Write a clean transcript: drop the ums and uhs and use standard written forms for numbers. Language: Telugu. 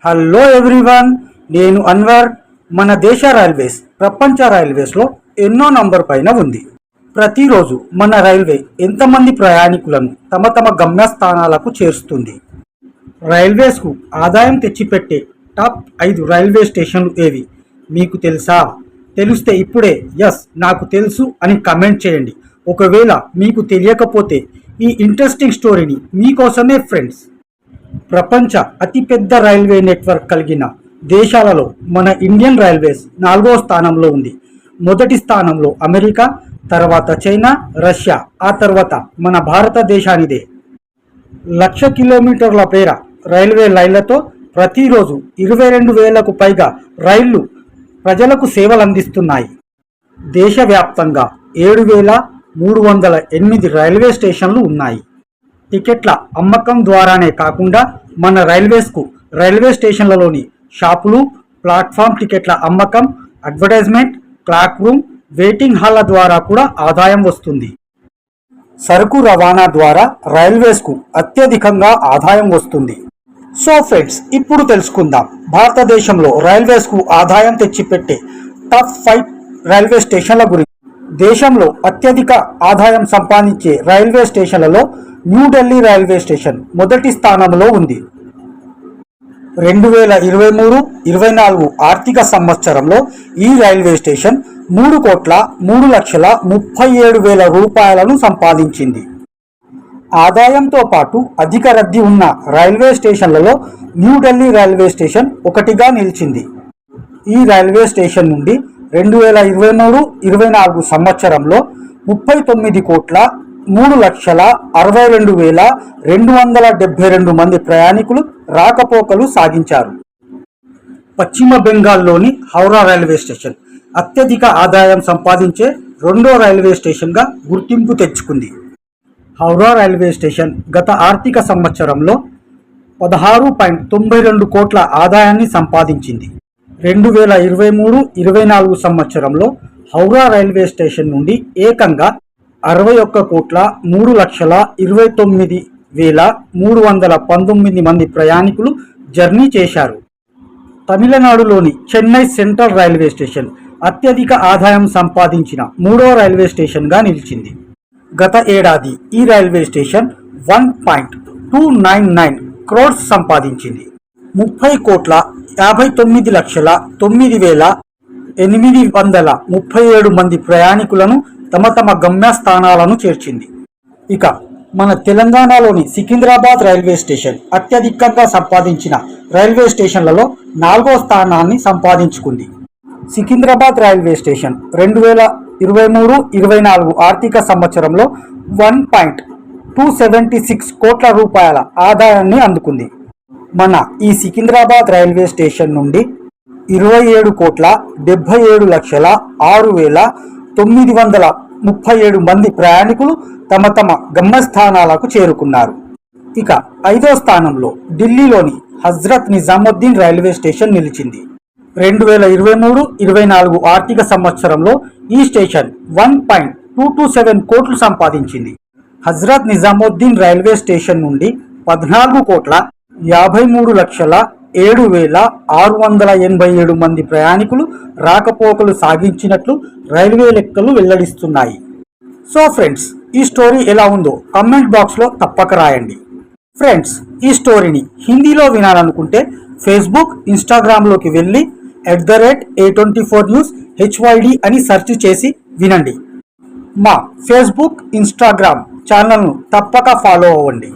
హలో ఎవ్రీవన్, నేను అన్వర్. మన దేశ రైల్వేస్ ప్రపంచ రైల్వేస్లో ఎన్నో నంబర్ పైన ఉంది. ప్రతిరోజు మన రైల్వే ఎంతమంది ప్రయాణికులను తమ తమ గమ్యస్థానాలకు చేరుస్తుంది? రైల్వేస్కు ఆదాయం తెచ్చిపెట్టే టాప్ 5 రైల్వే స్టేషన్లు ఏవి మీకు తెలుసా? తెలిస్తే ఇప్పుడే ఎస్ నాకు తెలుసు అని కమెంట్ చేయండి. ఒకవేళ మీకు తెలియకపోతే ఈ ఇంట్రెస్టింగ్ స్టోరీని మీకోసమే ఫ్రెండ్స్. ప్రపంచ అతిపెద్ద రైల్వే నెట్వర్క్ కలిగిన దేశాలలో మన ఇండియన్ రైల్వేస్ 4వ స్థానంలో ఉంది. మొదటి స్థానంలో అమెరికా, తర్వాత చైనా, రష్యా, ఆ తర్వాత మన భారతదేశానిదే. 1,00,000 కిలోమీటర్ల పేర రైల్వే లైన్లతో ప్రతిరోజు 22,000కు పైగా రైళ్లు ప్రజలకు సేవలు అందిస్తున్నాయి. దేశవ్యాప్తంగా 7,308 రైల్వే స్టేషన్లు ఉన్నాయి. టికెట్ల అమ్మకం ద్వారానే కాకుండా మన రైల్వే స్టేషన్లలోని షాపులు, ప్లాట్ఫామ్ టికెట్ల అమ్మకం, అడ్వర్టైజ్మెంట్, క్లాక్ రూమ్, వెయిటింగ్ హాల్ల ద్వారా కూడా ఆదాయం వస్తుంది. సరుకు రవాణా ద్వారా రైల్వేస్కు అత్యధికంగా ఆదాయం వస్తుంది. సో ఫ్రెండ్స్, ఇప్పుడు తెలుసుకుందాం భారతదేశంలో రైల్వేస్కు ఆదాయం తెచ్చిపెట్టే టాప్ 5 రైల్వే స్టేషన్ల గురించి. దేశంలో అత్యధిక ఆదాయం సంపాదించే రైల్వే స్టేషన్లలో న్యూఢిల్లీ రైల్వే స్టేషన్ మొదటి స్థానంలో ఉంది. 2023-24 ఆర్థిక సంవత్సరంలో ఈ రైల్వే స్టేషన్ 3,03,37,000 రూపాయలను సంపాదించింది. ఆదాయంతో పాటు అధిక రద్దీ ఉన్న రైల్వే స్టేషన్లలో న్యూఢిల్లీ రైల్వే స్టేషన్ ఒకటిగా నిలిచింది. ఈ రైల్వే స్టేషన్ నుండి 2023-24 సంవత్సరంలో 39,03,62,272 మంది ప్రయాణికులు రాకపోకలు సాగించారు. పశ్చిమ బెంగాల్లోని హౌరా రైల్వే స్టేషన్ అత్యధిక ఆదాయం సంపాదించే రెండో రైల్వే స్టేషన్గా గుర్తింపు తెచ్చుకుంది. హౌరా రైల్వే స్టేషన్ గత ఆర్థిక సంవత్సరంలో 16.92 కోట్ల ఆదాయాన్ని సంపాదించింది. 2023-24 సంవత్సరంలో హౌరా రైల్వే స్టేషన్ నుండి ఏకంగా 61,23,29,319 మంది ప్రయాణికులు జర్నీ చేశారు. తమిళనాడులోని చెన్నై సెంట్రల్ రైల్వే స్టేషన్ అత్యధిక ఆదాయం సంపాదించిన 3వ రైల్వే స్టేషన్గా నిలిచింది. గత ఏడాది ఈ రైల్వే స్టేషన్ 1.299 క్రోర్స్ సంపాదించింది. 30,59,9,837 మంది ప్రయాణికులను తమ తమ గమ్యస్థానాలను చేర్చింది. ఇక మన తెలంగాణలోని సికింద్రాబాద్ రైల్వే స్టేషన్ అత్యధికంగా సంపాదించిన రైల్వే స్టేషన్లలో 4వ స్థానాన్ని సంపాదించుకుంది. సికింద్రాబాద్ రైల్వే స్టేషన్ 2023-24 ఆర్థిక సంవత్సరంలో 1.276 కోట్ల రూపాయల ఆదాయాన్ని అందుకుంది. మన ఈ సికింద్రాబాద్ రైల్వే స్టేషన్ నుండి 27,77,6,937 మంది ప్రయాణికులు తమ తమ గమ్యస్థానాలకు చేరుకున్నారు. ఇక 5వ స్థానంలో ఢిల్లీలోని హజ్రత్ నిజాముద్దీన్ రైల్వే స్టేషన్ నిలిచింది. 2023-24 ఆర్థిక సంవత్సరంలో ఈ స్టేషన్ 1.227 కోట్లు సంపాదించింది. హజ్రత్ నిజాముద్దీన్ రైల్వే స్టేషన్ నుండి 14,53,07,687 మంది ప్రయాణికులు రాకపోకలు సాగించినట్లు రైల్వే లెక్కలు వెల్లడిస్తున్నాయి. సో ఫ్రెండ్స్, ఈ స్టోరీ ఎలా ఉందో కామెంట్ బాక్స్లో తప్పక రాయండి. ఫ్రెండ్స్, ఈ స్టోరీని హిందీలో వినాలనుకుంటే ఫేస్బుక్, ఇన్స్టాగ్రామ్లోకి వెళ్ళి @A24 News HYD అని సెర్చ్ చేసి వినండి. మా ఫేస్బుక్, ఇన్స్టాగ్రామ్ ఛానల్ను తప్పక ఫాలో అవ్వండి.